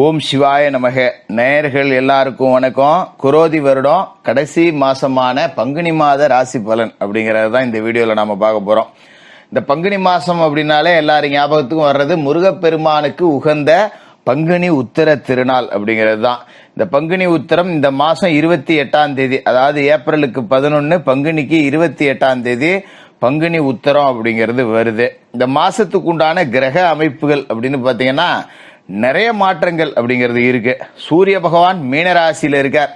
ஓம் சிவாய நமக. நேயர்கள் எல்லாருக்கும் வணக்கம். குரோதி வருடம் கடைசி மாசமான பங்குனி மாத ராசி பலன் அப்படிங்கறது தான் இந்த வீடியோல நாம பார்க்க போறோம். இந்த பங்குனி மாசம் அப்படின்னாலே எல்லாரும் ஞாபகத்துக்கும் வர்றது முருகப்பெருமானுக்கு உகந்த பங்குனி உத்திர திருநாள் அப்படிங்கிறது தான். இந்த பங்குனி உத்திரம் இந்த மாசம் 28ஆம் தேதி, அதாவது ஏப்ரலுக்கு 11, பங்குனிக்கு 28ஆம் தேதி பங்குனி உத்திரம் அப்படிங்கிறது வருது. இந்த மாசத்துக்கு உண்டான கிரக அமைப்புகள் அப்படின்னு பாத்தீங்கன்னா நிறைய மாற்றங்கள் அப்படிங்கிறது இருக்கு. சூரிய பகவான் மீனராசியில இருக்கார்,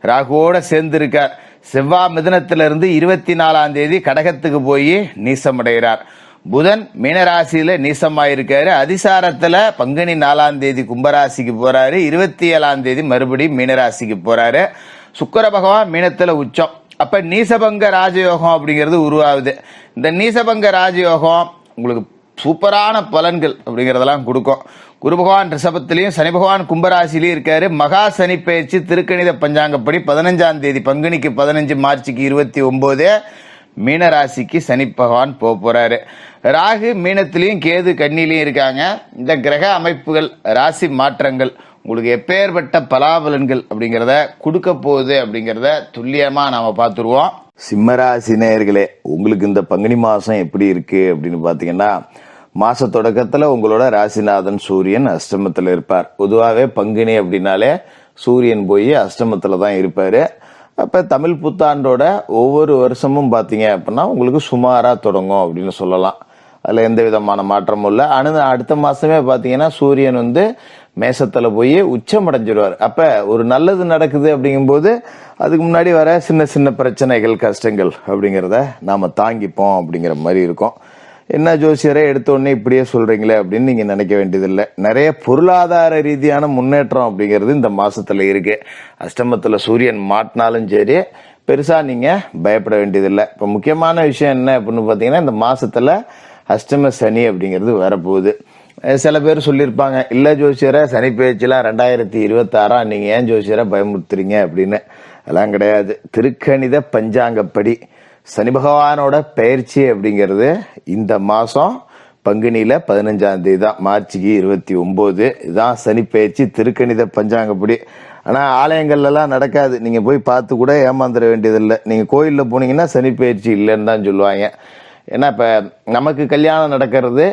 ராகுவோட சேர்ந்து இருக்கார். செவ்வாய் மிதுனத்திலிருந்து 24ஆம் தேதி கடகத்துக்கு போய் நீசமடைகிறார். புதன் மீனராசியில நீசமாயிருக்காரு. அதிசாரத்துல பங்குனி 4ஆம் தேதி கும்பராசிக்கு போறாரு. 27ஆம் தேதி மறுபடியும் மீனராசிக்கு போறாரு. சுக்கிர பகவான் மீனத்துல உச்சம். அப்ப நீசபங்க ராஜயோகம் அப்படிங்கிறது உருவாகுது. இந்த நீசபங்க ராஜயோகம் உங்களுக்கு சூப்பரான பலன்கள் அப்படிங்கறதெல்லாம் கொடுக்கும். குரு பகவான் ரிஷபத்திலையும் சனி பகவான் கும்பராசிலையும் இருக்காரு. மகா சனி பயிற்சி திருக்கணித பஞ்சாங்கப்படி 15ஆம் தேதி பங்குனிக்கு 15, மார்ச்சுக்கு 29 மீனராசிக்கு சனி பகவான் போறாரு. ராகு மீனத்திலையும் கேது கன்னிலையும் இருக்காங்க. இந்த கிரக அமைப்புகள் ராசி மாற்றங்கள் உங்களுக்கு எப்பேற்பட்ட பலாபலன்கள் அப்படிங்கிறத கொடுக்க போகுது அப்படிங்கிறத துல்லியமா நாம பார்த்துருவோம். சிம்மராசி நேயர்களே, உங்களுக்கு இந்த பங்குனி மாசம் எப்படி இருக்கு அப்படின்னு பாத்தீங்கன்னா, மாச தொடக்கத்துல உங்களோட ராசிநாதன் சூரியன் அஷ்டமத்துல இருப்பார். பொதுவாகவே பங்குனி அப்படின்னாலே சூரியன் போய் அஷ்டமத்துல தான் இருப்பாரு. அப்ப தமிழ் புத்தாண்டோட ஒவ்வொரு வருஷமும் பாத்தீங்க அப்படின்னா உங்களுக்கு சுமாரா தொடங்கும் அப்படின்னு சொல்லலாம். அதுல எந்த விதமான மாற்றமும் இல்லை. அடுத்த மாசமே பாத்தீங்கன்னா சூரியன் மேசத்துல போய் உச்சம் அடைஞ்சிருவார். அப்ப ஒரு நல்லது நடக்குது அப்படிங்கும்போது அதுக்கு முன்னாடி வர சின்ன சின்ன பிரச்சனைகள் கஷ்டங்கள் அப்படிங்கிறத நாம தாங்கிப்போம் அப்படிங்கிற மாதிரி இருக்கும். என்ன ஜோசியரை எடுத்த உடனே இப்படியே சொல்றீங்களே அப்படின்னு நீங்க நினைக்க வேண்டியதில்லை. நிறைய பொருளாதார ரீதியான முன்னேற்றம் அப்படிங்கிறது இந்த மாசத்துல இருக்கு. அஷ்டமத்துல சூரியன் மாட்டினாலும் சரி, பெருசா நீங்க பயப்பட வேண்டியதில்லை. இப்ப முக்கியமான விஷயம் என்ன அப்படின்னு பாத்தீங்கன்னா, இந்த மாசத்துல அஷ்டம சனி அப்படிங்கிறது வரப்போகுது. சில பேர் சொல்லியிருப்பாங்க, இல்ல ஜோசியரை சனி பயிற்சிலாம் 2026 நீங்க ஏன் ஜோசியரை பயமுறுத்துறீங்க அப்படின்னு. அதெல்லாம் கிடையாது. திருக்கணித பஞ்சாங்கப்படி சனி பகவானோட பயிற்சி அப்படிங்கிறது இந்த மாசம் பங்குனியில 15ஆம் தேதி தான், மார்ச்சுக்கு 29 இதுதான் சனி பயிற்சி திருக்கணித பஞ்சாங்கப்படி. ஆனா ஆலயங்கள்ல எல்லாம் நடக்காது. நீங்க போய் பார்த்து கூட ஏமாந்துட வேண்டியதில்லை. நீங்க கோயில்ல போனீங்கன்னா சனி பயிற்சி இல்லைன்னு தான் சொல்லுவாங்க. ஏன்னா இப்ப நமக்கு கல்யாணம் நடக்கிறது,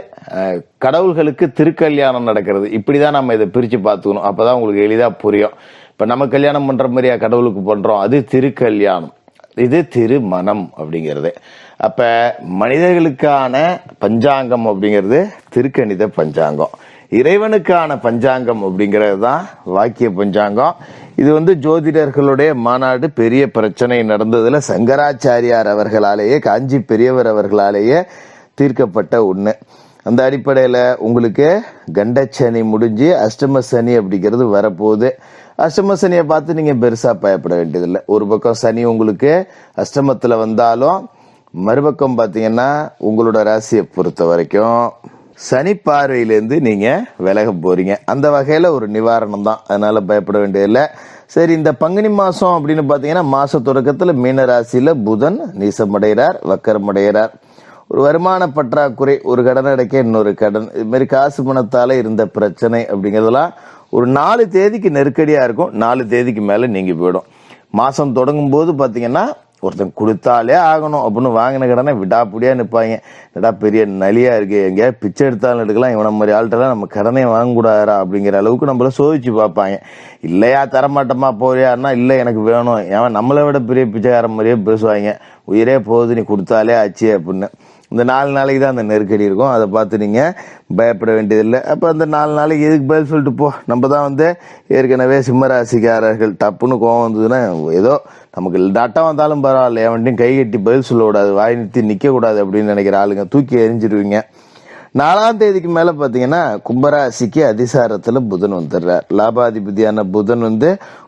கடவுள்களுக்கு திருக்கல்யாணம் நடக்கிறது. இப்படிதான் நம்ம இதை பிரிச்சு பார்த்துக்கணும். அப்பதான் உங்களுக்கு எளிதா புரியும். இப்ப நம்ம கல்யாணம் பண்ற மாதிரியா கடவுளுக்கு பண்றோம்? அது திருக்கல்யாணம், இது திருமணம் அப்படிங்கிறது. அப்ப மனிதர்களுக்கான பஞ்சாங்கம் அப்படிங்கிறது திருக்கணித பஞ்சாங்கம். இறைவனுக்கான பஞ்சாங்கம் அப்படிங்கிறது தான் வாக்கிய பஞ்சாங்கம். இது ஜோதிடர்களுடைய மாநாடு பெரிய பிரச்சனை நடந்ததுல சங்கராச்சாரியார் அவர்களாலேயே, காஞ்சி பெரியவர் அவர்களாலேயே தீர்க்கப்பட்ட ஒண்ணு. அந்த அடிப்படையில உங்களுக்கு கண்டச்சனி முடிஞ்சு அஷ்டம சனி அப்படிங்கிறது வரப்போகுது. அஷ்டம சனியை பார்த்து நீங்க பெருசா பயப்பட வேண்டியதில்லை. ஒரு பக்கம் சனி உங்களுக்கு அஷ்டமத்துல வந்தாலும், மறுபக்கம் பாத்தீங்கன்னா உங்களோட ராசியை பொறுத்த வரைக்கும் சனி பார்வையிலேருந்து நீங்க விலக போறீங்க. அந்த வகையில ஒரு நிவாரணம் தான், அதனால பயப்பட வேண்டியதில்லை. சரி, இந்த பங்குனி மாசம் அப்படின்னு பாத்தீங்கன்னா மாச தொடக்கத்துல மீன ராசியில புதன் நீசமடைகிறார், வக்கரமடைகிறார். ஒரு வருமான பற்றாக்குறை, ஒரு கடன் அடைக்க இன்னொரு கடன், இது மாதிரி காசு பணத்தால இருந்த பிரச்சனை அப்படிங்கிறதெல்லாம் ஒரு 4 தேதிக்கு நெருக்கடியா இருக்கும். 4 தேதிக்கு மேல நீங்கி போயிடும். மாசம் தொடங்கும் போது பாத்தீங்கன்னா ஒருத்தன் கொடுத்தாலே ஆகணும் அப்படின்னு வாங்கின கடனை விடாப்புடியா நிற்பாங்க. என்னடா பெரிய நலியா இருக்கு, எங்கேயாவது பிச்சை எடுத்தாலும் எடுக்கலாம், இவன மாதிரி ஆள்கிட்டலாம் நம்ம கடனை வாங்கக்கூடாதா அப்படிங்கிற அளவுக்கு நம்மள சோதிச்சு பார்ப்பாங்க. இல்லையா தரமாட்டமா போறியாருன்னா, இல்லை எனக்கு வேணும், ஏன் நம்மளை விட பெரிய பிச்சைக்காரன் மாதிரியே பேசுவாங்க. உயிரே போகுது நீ கொடுத்தாலே ஆச்சு அப்படின்னு. இந்த 4 நாளைக்கு தான் அந்த நெருக்கடி இருக்கும். அதை பார்த்து நீங்க பயப்பட வேண்டியதில்லை. அப்ப அந்த 4 நாளைக்கு எதுக்கு பதில் சொல்லிட்டு போ. நம்ம தான் ஏற்கனவே சிம்மராசிக்காரர்கள் டப்புன்னு கோவம் வந்ததுன்னா, ஏதோ நமக்கு டாட்டா வந்தாலும் பரவாயில்ல, எவன்ட்டையும் கை கட்டி பதில் சொல்லக்கூடாது, வாய் நிறுத்தி நிக்க கூடாது அப்படின்னு நினைக்கிற ஆளுங்க தூக்கி எரிஞ்சிருவீங்க. 4ஆம் தேதிக்கு மேல பாத்தீங்கன்னா கும்பராசிக்கு அதிசாரத்துல புதன் வந்துடுறார். லாபாதிபதியான புதன்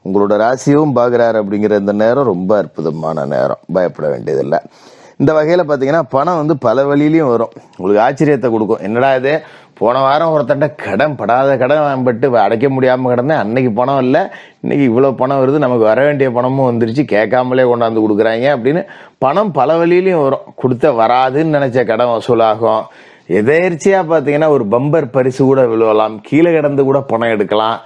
உங்களோட ராசியும் பாக்குறாரு. அப்படிங்கிற இந்த நேரம் ரொம்ப அற்புதமான நேரம், பயப்பட வேண்டியதில்லை. இந்த வகையில பாத்தீங்கன்னா பணம் பல வழியிலயும் வரும். உங்களுக்கு ஆச்சரியத்தை கொடுக்கும். என்னடா இது, போன வாரம் ஒருத்தட்ட கடன் படாத கடன் பட்டு அடைக்க முடியாம கிடந்தேன், அன்னைக்கு பணம் இல்லை, இன்னைக்கு இவ்வளவு பணம் வருது, நமக்கு வர வேண்டிய பணமும் வந்துருச்சு, கேட்காமலே கொண்டாந்து கொடுக்குறாங்க அப்படின்னு பணம் பல வழியிலயும் வரும். கொடுத்த வராதுன்னு நினைச்ச கடன் வசூலாகும். எதேர்ச்சியா பாத்தீங்கன்னா ஒரு பம்பர் பரிசு கூட விழுவலாம், கீழே கிடந்து கூட பணம் எடுக்கலாம்.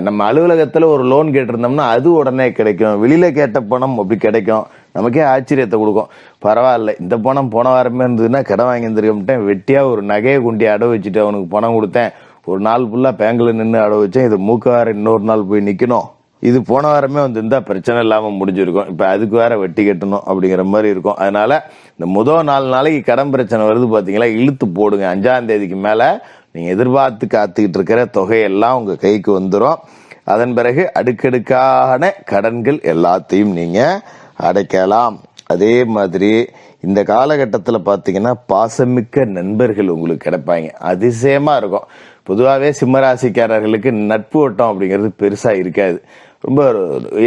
நம்ம அலுவலகத்தில் ஒரு லோன் கேட்டிருந்தோம்னா அது உடனே கிடைக்கும், வெளியில் கேட்ட பணம் அப்படி கிடைக்கும். நமக்கே ஆச்சரியத்தை கொடுக்கும். பரவாயில்ல, இந்த பணம் போன வாரமே இருந்ததுன்னா கடன் வாங்கி இருந்துருக்கேன், வெட்டியாக ஒரு நகையை குண்டி அடை வச்சுட்டு அவனுக்கு பணம் கொடுத்தேன், ஒரு நாள் ஃபுல்லாக பேங்கில் நின்று அடை வச்சேன், இது மூக்க வேற இன்னொரு நாள் போய் நிற்கணும், இது போன வாரமே வந்திருந்தா பிரச்சனை இல்லாமல் முடிஞ்சிருக்கும், இப்போ அதுக்கு வேற வெட்டி கட்டணும் அப்படிங்கிற மாதிரி இருக்கும். அதனால இந்த முதல் 4 நாளைக்கு கடன் பிரச்சனை வருது பார்த்தீங்களா, இழுத்து போடுங்க. 5ஆம் தேதிக்கு மேலே நீங்கள் எதிர்பார்த்து காத்துக்கிட்டு இருக்கிற தொகையெல்லாம் உங்கள் கைக்கு வந்துடும். அதன் பிறகு அடுக்கடுக்கான கடன்கள் எல்லாத்தையும் நீங்கள் அடைக்கலாம். அதே மாதிரி இந்த காலகட்டத்தில் பார்த்தீங்கன்னா பாசமிக்க நண்பர்கள் உங்களுக்கு கிடைப்பாங்க, அதிசயமாக இருக்கும். பொதுவாகவே சிம்மராசிக்காரர்களுக்கு நட்பு வட்டம் அப்படிங்கிறது பெருசாக இருக்காது, ரொம்ப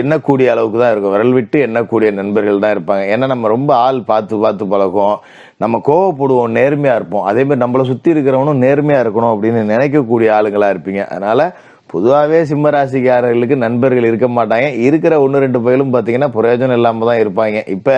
எண்ணக்கூடிய அளவுக்கு தான் இருக்கும். விரல் விட்டு எண்ணக்கூடிய நண்பர்கள் தான் இருப்பாங்க. ஏன்னா நம்ம ரொம்ப ஆள் பார்த்து பழகும், நம்ம கோவப்படுவோம், நேர்மையாக இருப்போம். அதே மாதிரி நம்மளை சுற்றி இருக்கிறவனும் நேர்மையாக இருக்கணும் அப்படின்னு நினைக்கக்கூடிய ஆளுங்களாக இருப்பீங்க. அதனால் பொதுவாகவே சிம்மராசிக்காரர்களுக்கு நண்பர்கள் இருக்க மாட்டாங்க. இருக்கிற 1-2 பேரும் பார்த்தீங்கன்னா பிரயோஜனம் இல்லாமல் தான் இருப்பாங்க. இப்போ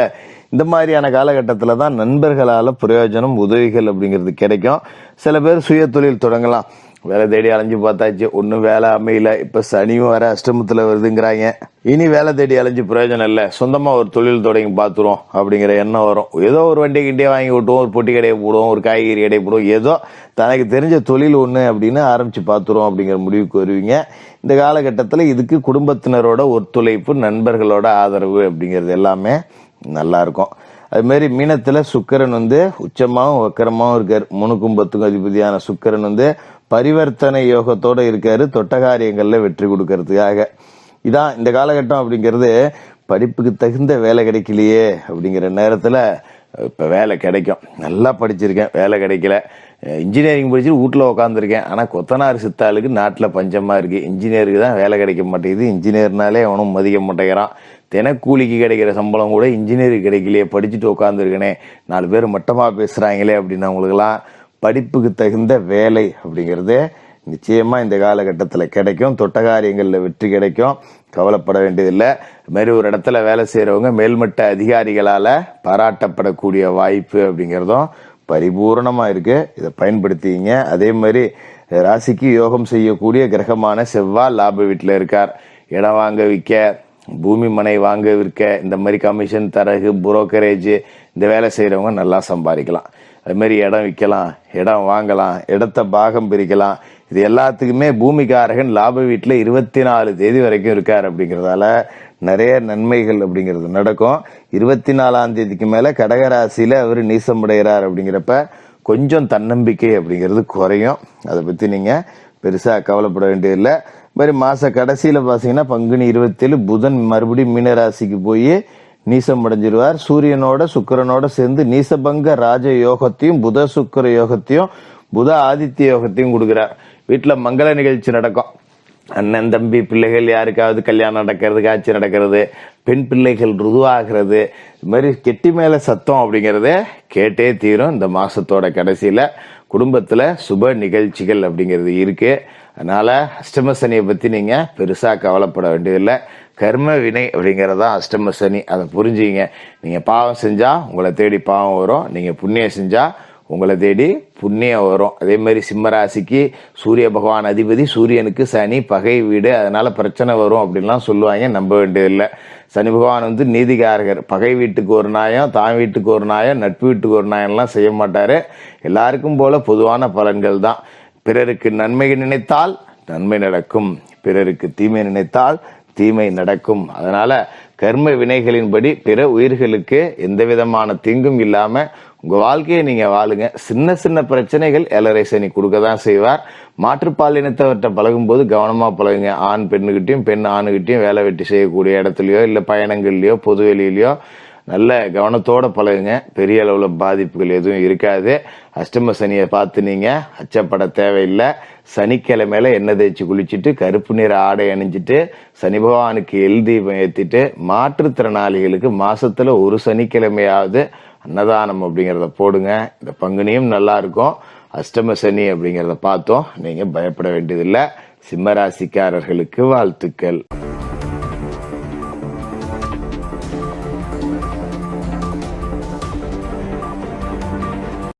இந்த மாதிரியான காலகட்டத்தில் தான் நண்பர்களால் பிரயோஜனம், உதவிகள் அப்படிங்கிறது கிடைக்கும். சில பேர் சுய தொழில் தொடங்கலாம். வேலை தேடி அலைஞ்சு பார்த்தாச்சு, ஒன்றும் வேலை அமையல, இப்போ சனியும் வர அஷ்டமத்தில் வருதுங்கிறாங்க. இனி வேலை தேடி அலைஞ்சு பிரயோஜனம் இல்லை, சொந்தமாக ஒரு தொழில் தொடங்கி பார்த்துருவோம் அப்படிங்கிற எண்ணம் வரும். ஏதோ ஒரு வண்டி கிண்டியே வாங்கி விட்டுவோம், ஒரு பொட்டி கடையை போடுவோம், ஒரு காய்கறி கடையை போடுவோம், ஏதோ தனக்கு தெரிஞ்ச தொழில் ஒன்று அப்படின்னு ஆரம்பித்து பார்த்துருவோம் அப்படிங்கிற முடிவுக்கு வருவீங்க. இந்த காலகட்டத்தில் இதுக்கு குடும்பத்தினரோட ஒத்துழைப்பு, நண்பர்களோட ஆதரவு அப்படிங்கிறது எல்லாமே நல்லா இருக்கும். அதுமாரி மீனத்தில் சுக்கிரன் உச்சமாகவும் வக்கரமாகவும் இருக்கார். 3க்கும் 10க்கும் அதிபதியான சுக்கிரன் பரிவர்த்தனை யோகத்தோடு இருக்காரு, தொட்ட காரியங்களில் வெற்றி கொடுக்கறதுக்காக. இதான் இந்த காலகட்டம் அப்படிங்கிறது. படிப்புக்கு தகுந்த வேலை கிடைக்கலையே அப்படிங்கிற நேரத்தில் இப்போ வேலை கிடைக்கும். நல்லா படிச்சிருக்கேன், வேலை கிடைக்கல, இன்ஜினியரிங் படிச்சுட்டு வீட்டில் உட்காந்துருக்கேன், ஆனால் கொத்தனார் சித்தாளுக்கு நாட்டில் பஞ்சமாக இருக்குது, இன்ஜினியருக்கு தான் வேலை கிடைக்க மாட்டேங்குது, இன்ஜினியர்னாலே அவனும் மதிக்க மாட்டேங்கிறான், தினக்கூலிக்கு கிடைக்கிற சம்பளம் கூட இன்ஜினியருக்கு கிடைக்கலையே, படிச்சுட்டு உட்காந்துருக்கனே, 4 பேர் மட்டமாக பேசுகிறாங்களே அப்படின்னு அவங்களுக்கெல்லாம் படிப்புக்கு தகுந்த வேலை அப்படிங்கிறது நிச்சயமாக இந்த காலகட்டத்தில் கிடைக்கும். தொட்ட காரியங்களில் வெற்றி கிடைக்கும், கவலைப்பட வேண்டியதில்லை. இதுமாரி ஒரு இடத்துல வேலை செய்கிறவங்க மேல்மட்ட அதிகாரிகளால் பாராட்டப்படக்கூடிய வாய்ப்பு அப்படிங்கிறதும் பரிபூர்ணமாக இருக்குது. இதை பயன்படுத்திங்க. அதே மாதிரி ராசிக்கு யோகம் செய்யக்கூடிய கிரகமான செவ்வாய் லாப வீட்டில் இருக்கார். இடம் வாங்க விற்க, பூமி மனை வாங்க விற்க, இந்த மாதிரி கமிஷன், தரகு, புரோக்கரேஜ் இந்த வேலை செய்கிறவங்க நல்லா சம்பாதிக்கலாம். அதுமாரி இடம் விற்கலாம், இடம் வாங்கலாம், இடத்த பாகம் பிரிக்கலாம். இது எல்லாத்துக்குமே பூமிக்காரகன் லாப வீட்டில் 24 தேதி வரைக்கும் இருக்கார். அப்படிங்கிறதால நிறைய நன்மைகள் அப்படிங்கிறது நடக்கும். 24ஆம் தேதிக்கு மேலே கடகராசியில் அவர் நீசமடைகிறார். அப்படிங்கிறப்ப கொஞ்சம் தன்னம்பிக்கை அப்படிங்கிறது குறையும். அதை பற்றி நீங்கள் பெருசாக கவலைப்பட வேண்டியதில்லை. மாதிரி மாத கடைசியில் பார்த்தீங்கன்னா பங்குனி 27 புதன் மறுபடியும் மீனராசிக்கு போய் நீசம் அடைஞ்சிருவார். சூரியனோட சுக்கிரனோட சேர்ந்து நீசபங்க ராஜ யோகத்தையும், புத சுக்கிர யோகத்தையும், புத ஆதித்ய யோகத்தையும் கொடுக்குறார். வீட்டில் மங்கள நிகழ்ச்சி நடக்கும். அண்ணன், தம்பி, பிள்ளைகள் யாருக்காவது கல்யாணம் நடக்கிறது, காட்சி நடக்கிறது, பெண் பிள்ளைகள் ருதுவாகிறது, இது மாதிரி கெட்டி மேலே சத்தம் அப்படிங்கிறத கேட்டே தீரும். இந்த மாதத்தோட கடைசியில் குடும்பத்தில் சுப நிகழ்ச்சிகள் அப்படிங்கிறது இருக்குது. அதனால் அஷ்டம சனியை பற்றி நீங்கள் பெருசாக கவலைப்பட வேண்டியதில்லை. கர்ம வினை அப்படிங்கிறதான் அஷ்டம சனி. அதை புரிஞ்சுங்க. நீங்கள் பாவம் செஞ்சால் உங்களை தேடி பாவம் வரும், நீங்கள் புண்ணியம் செஞ்சால் உங்களை தேடி புண்ணியம் வரும். அதே மாதிரி சிம்மராசிக்கு சூரிய பகவான் அதிபதி, சூரியனுக்கு சனி பகை வீடு, அதனால் பிரச்சனை வரும் அப்படின்லாம் சொல்லுவாங்க, நம்ப வேண்டியதில்லை. சனி பகவான் நீதிகாரகர். பகை வீட்டுக்கு ஒரு நியாயம், தான் வீட்டுக்கு ஒரு நியாயம், நட்பு வீட்டுக்கு ஒரு நியாயம்லாம் செய்ய மாட்டார். எல்லாருக்கும் போல பொதுவான பலன்கள் தான். பிறருக்கு நன்மை நினைத்தால் நன்மை நடக்கும், பிறருக்கு தீமை நினைத்தால் தீமை நடக்கும். அதனால கர்ம வினைகளின்படி பிற உயிர்களுக்கு எந்த விதமான தீங்கும் இல்லாம உங்க வாழ்க்கையை நீங்க வாழுங்க. சின்ன சின்ன பிரச்சனைகள் ஏழரை சனி கொடுக்க தான் செய்வார். மாற்றுப்பாலினத்தவர்கிட்ட பழகும் போது கவனமா பழகுங்க. ஆண் பெண்ணுகிட்டையும், பெண் ஆணுகிட்டையும் வேலை வெட்டி செய்யக்கூடிய இடத்துலயோ இல்ல பயணங்கள்லயோ பொதுவெளியிலயோ நல்ல கவனத்தோட பழகுங்க. பெரிய அளவுல பாதிப்புகள் எதுவும் இருக்காது. அஷ்டம சனியை பார்த்து நீங்க அச்சப்பட தேவையில்லை. சனிக்கிழமையில எண்ணெய் தேய்ச்சி குளிச்சுட்டு கருப்பு நிற ஆடை அணிஞ்சிட்டு சனி பகவானுக்கு எல் தீபம் ஏற்றிட்டு மாற்றுத்திறனாளிகளுக்கு மாசத்துல ஒரு சனிக்கிழமையாவது அன்னதானம் அப்படிங்கிறத போடுங்க. இந்த பங்குனியும் நல்லா இருக்கும். அஷ்டம சனி அப்படிங்கிறத பார்த்தோம். நீங்க பயப்பட வேண்டியதில்லை. சிம்மராசிக்காரர்களுக்கு வாழ்த்துக்கள்.